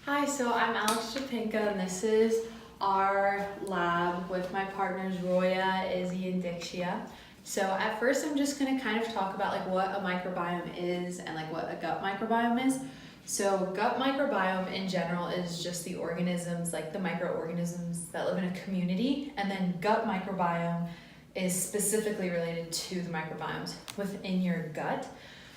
Hi, so I'm Alex Jupinka, and this is our lab with my partners Roya, Izzy, and Dixia. So at first I'm just going to kind of talk about like what a microbiome is and like what a gut microbiome is. So gut microbiome in general is just the organisms, like the microorganisms that live in a community, and then gut microbiome is specifically related to the microbiomes within your gut.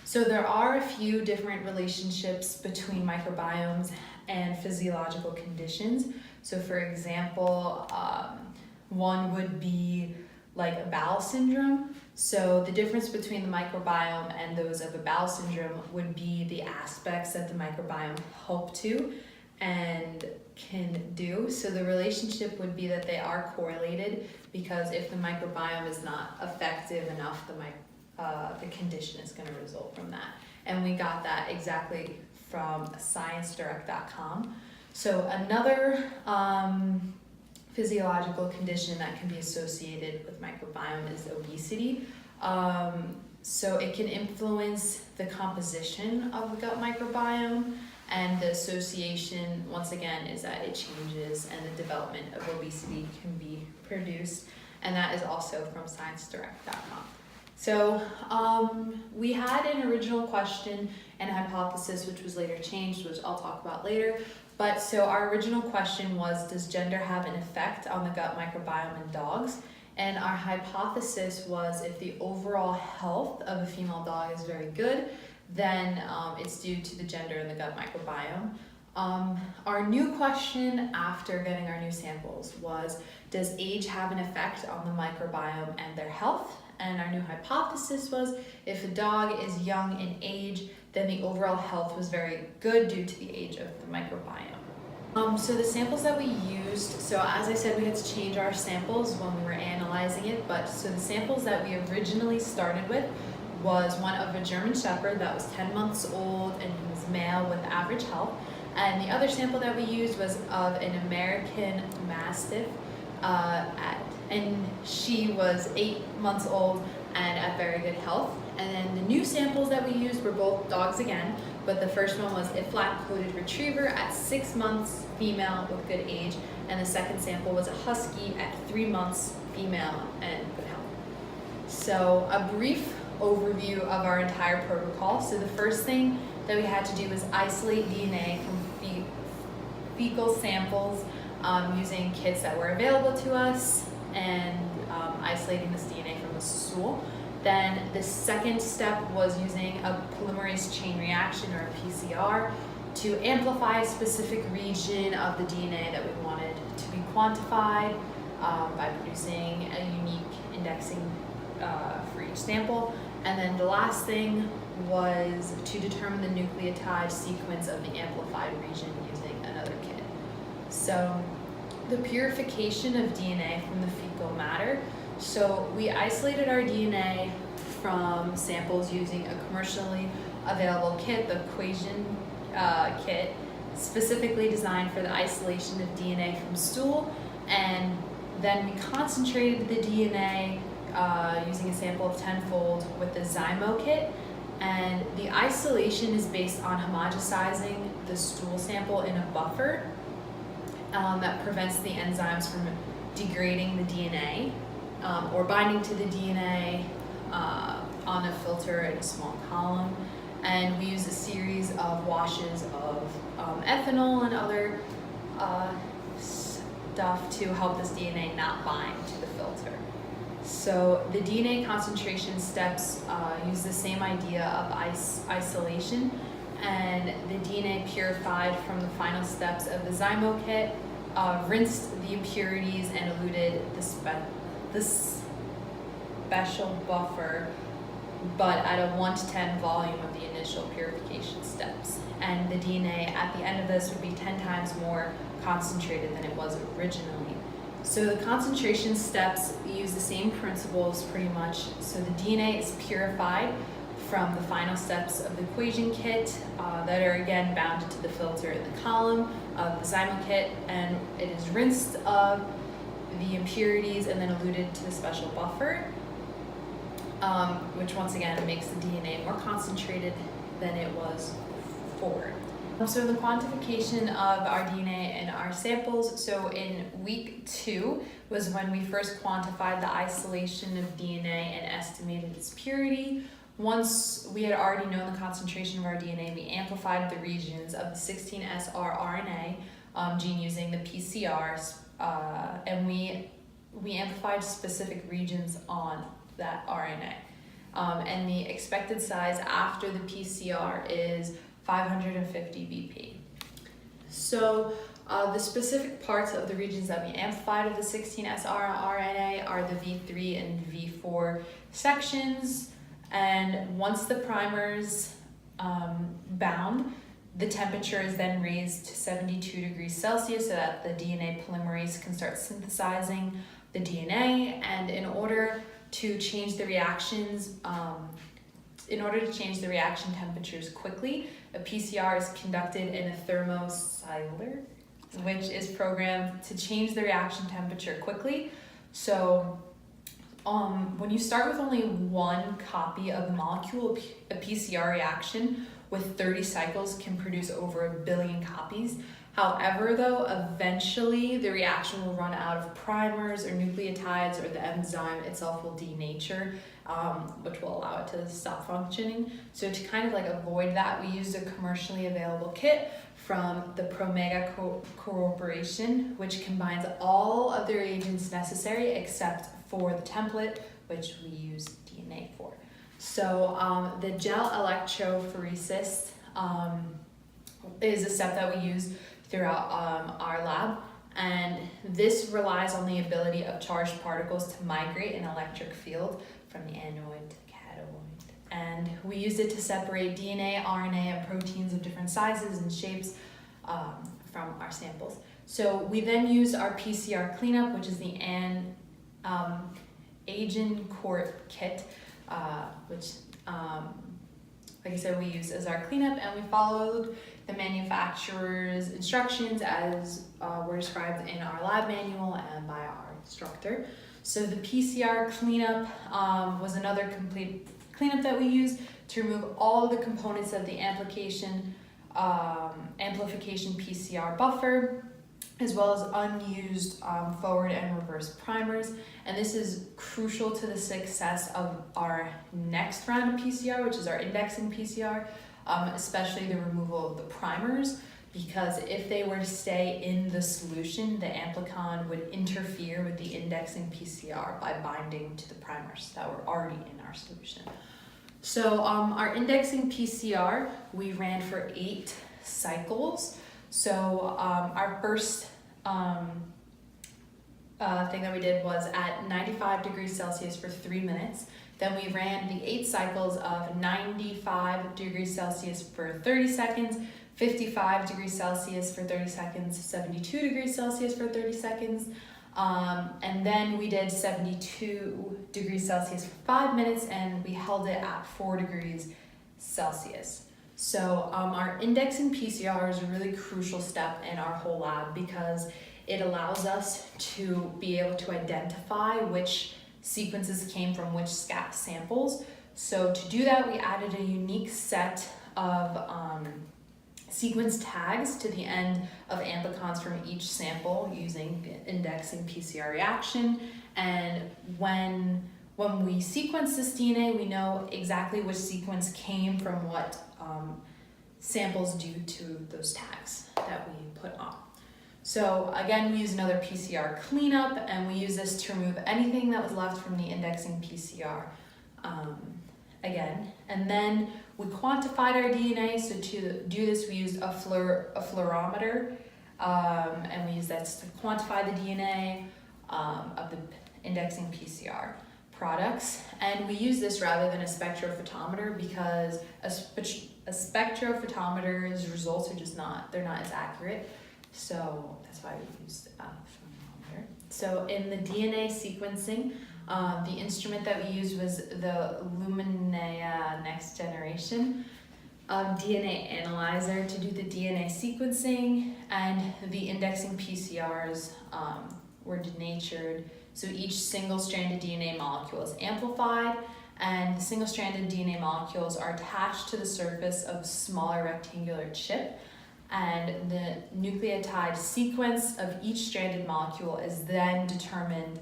So there are a few different relationships between microbiomes and physiological conditions. So for example, one would be like a bowel syndrome. So the difference between the microbiome and those of a bowel syndrome would be the aspects that the microbiome help to and can do. So the relationship would be that they are correlated, because if the microbiome is not effective enough, the condition is going to result from that. And we got that exactly from sciencedirect.com. So another physiological condition that can be associated with microbiome is obesity. So it can influence the composition of the gut microbiome, and the association, once again, is that it changes and the development of obesity can be produced, and that is also from sciencedirect.com. So we had an original question and hypothesis, which was later changed, which I'll talk about later. But so our original question was, does gender have an effect on the gut microbiome in dogs? And our hypothesis was, if the overall health of a female dog is very good, then it's due to the gender in the gut microbiome. Our new question after getting our new samples was, does age have an effect on the microbiome and their health? And our new hypothesis was, if a dog is young in age, then the overall health was very good due to the age of the microbiome. So the samples that we used, so as I said, we had to change our samples when we were analyzing it, but so the samples that we originally started with was one of a German Shepherd that was 10 months old and he was male with average health. And the other sample that we used was of an American Mastiff, and she was 8 months old and at very good health. And then the new samples that we used were both dogs again, but the first one was a flat-coated retriever at 6 months, female with good age, and the second sample was a husky at 3 months, female and good health. So a brief overview of our entire protocol. So the first thing that we had to do was isolate DNA from fecal samples using kits that were available to us, and isolating this DNA from the stool. Then the second step was using a polymerase chain reaction, or a PCR, to amplify a specific region of the DNA that we wanted to be quantified by producing a unique indexing for each sample. And then the last thing was to determine the nucleotide sequence of the amplified region using another kit. So the purification of DNA from the fecal matter. So we isolated our DNA from samples using a commercially available kit, the Equation kit, specifically designed for the isolation of DNA from stool. And then we concentrated the DNA using a sample of 10-fold with the Zymo kit. And the isolation is based on homogenizing the stool sample in a buffer that prevents the enzymes from degrading the DNA or binding to the DNA on a filter in a small column. And we use a series of washes of ethanol and other stuff to help this DNA not bind to the filter. So the DNA concentration steps use the same idea of isolation, and the DNA purified from the final steps of the Zymo kit rinsed the impurities and eluted the special buffer, but at a 1:10 volume of the initial purification steps. And the DNA at the end of this would be 10 times more concentrated than it was originally. So the concentration steps use the same principles pretty much. So the DNA is purified from the final steps of the Equation kit that are again bounded to the filter in the column of the Zymo kit, and it is rinsed of the impurities and then eluted to the special buffer, which once again makes the DNA more concentrated than it was before. So the quantification of our DNA in our samples, so in week 2 was when we first quantified the isolation of DNA and estimated its purity. Once we had already known the concentration of our DNA, we amplified the regions of the 16S rRNA gene using the PCR, and we amplified specific regions on that RNA. And the expected size after the PCR is 550 BP. So the specific parts of the regions that we amplified of the 16S rRNA are the V3 and V4 sections. And once the primers bound, the temperature is then raised to 72 degrees Celsius so that the DNA polymerase can start synthesizing the DNA. And in order to change the reactions, in order to change the reaction temperatures quickly, a PCR is conducted in a thermocycler, which is programmed to change the reaction temperature quickly. So when you start with only one copy of the molecule, a PCR reaction with 30 cycles can produce over 1 billion copies. However, though, eventually the reaction will run out of primers or nucleotides, or the enzyme itself will denature, which will allow it to stop functioning. So to kind of like avoid that, we used a commercially available kit from the Promega Corporation, which combines all of the reagents necessary except for the template, which we use DNA for. So the gel electrophoresis is a step that we use throughout our lab, and this relies on the ability of charged particles to migrate an electric field from the anode to the cathode. And we used it to separate DNA, RNA, and proteins of different sizes and shapes from our samples. So we then used our PCR cleanup, which is the Agincourt kit, which like I said, we used as our cleanup, and we followed the manufacturer's instructions as were described in our lab manual and by our instructor. So the PCR cleanup was another complete cleanup that we used to remove all the components of the amplification PCR buffer, as well as unused forward and reverse primers. And this is crucial to the success of our next round of PCR, which is our indexing PCR, especially the removal of the primers, because if they were to stay in the solution, the amplicon would interfere with the indexing PCR by binding to the primers that were already in our solution. So our indexing PCR, we ran for 8 cycles. So our first thing that we did was at 95 degrees Celsius for 3 minutes. Then we ran the 8 cycles of 95 degrees Celsius for 30 seconds, 55 degrees Celsius for 30 seconds, 72 degrees Celsius for 30 seconds, and then we did 72 degrees Celsius for 5 minutes, and we held it at 4 degrees Celsius. So our indexing PCR is a really crucial step in our whole lab because it allows us to be able to identify which sequences came from which samples. So to do that, we added a unique set of sequence tags to the end of amplicons from each sample using the indexing PCR reaction. And when we sequence this DNA, we know exactly which sequence came from what samples due to those tags that we put on. So again, we use another PCR cleanup, and we use this to remove anything that was left from the indexing PCR again. And then we quantified our DNA. So to do this, we used a fluorometer, and we used that to quantify the DNA of the indexing PCR products. And we use this rather than a spectrophotometer because a spectrophotometer's results are just they're not as accurate. So that's why we used a thermometer. So in the DNA sequencing, the instrument that we used was the Lumina Next Generation DNA analyzer to do the DNA sequencing, and the indexing PCRs were denatured. So each single-stranded DNA molecule is amplified, and the single-stranded DNA molecules are attached to the surface of a smaller rectangular chip. and the nucleotide sequence of each stranded molecule is then determined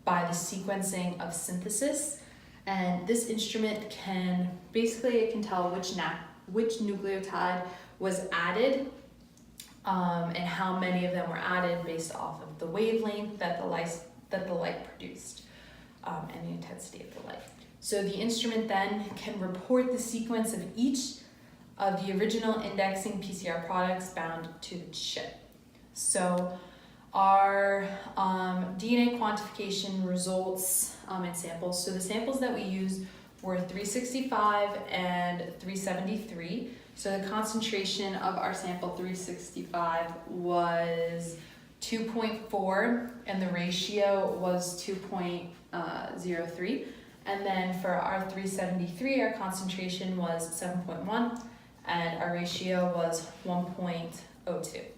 by the sequencing of synthesis. And this instrument can, basically it can tell which nucleotide was added and how many of them were added based off of the wavelength that the light produced and the intensity of the light. So the instrument then can report the sequence of each of the original indexing PCR products bound to the chip. So our DNA quantification results in samples. So the samples that we used were 365 and 373. So the concentration of our sample 365 was 2.4 and the ratio was 2.03. And then for our 373, our concentration was 7.1 and our ratio was 1.02.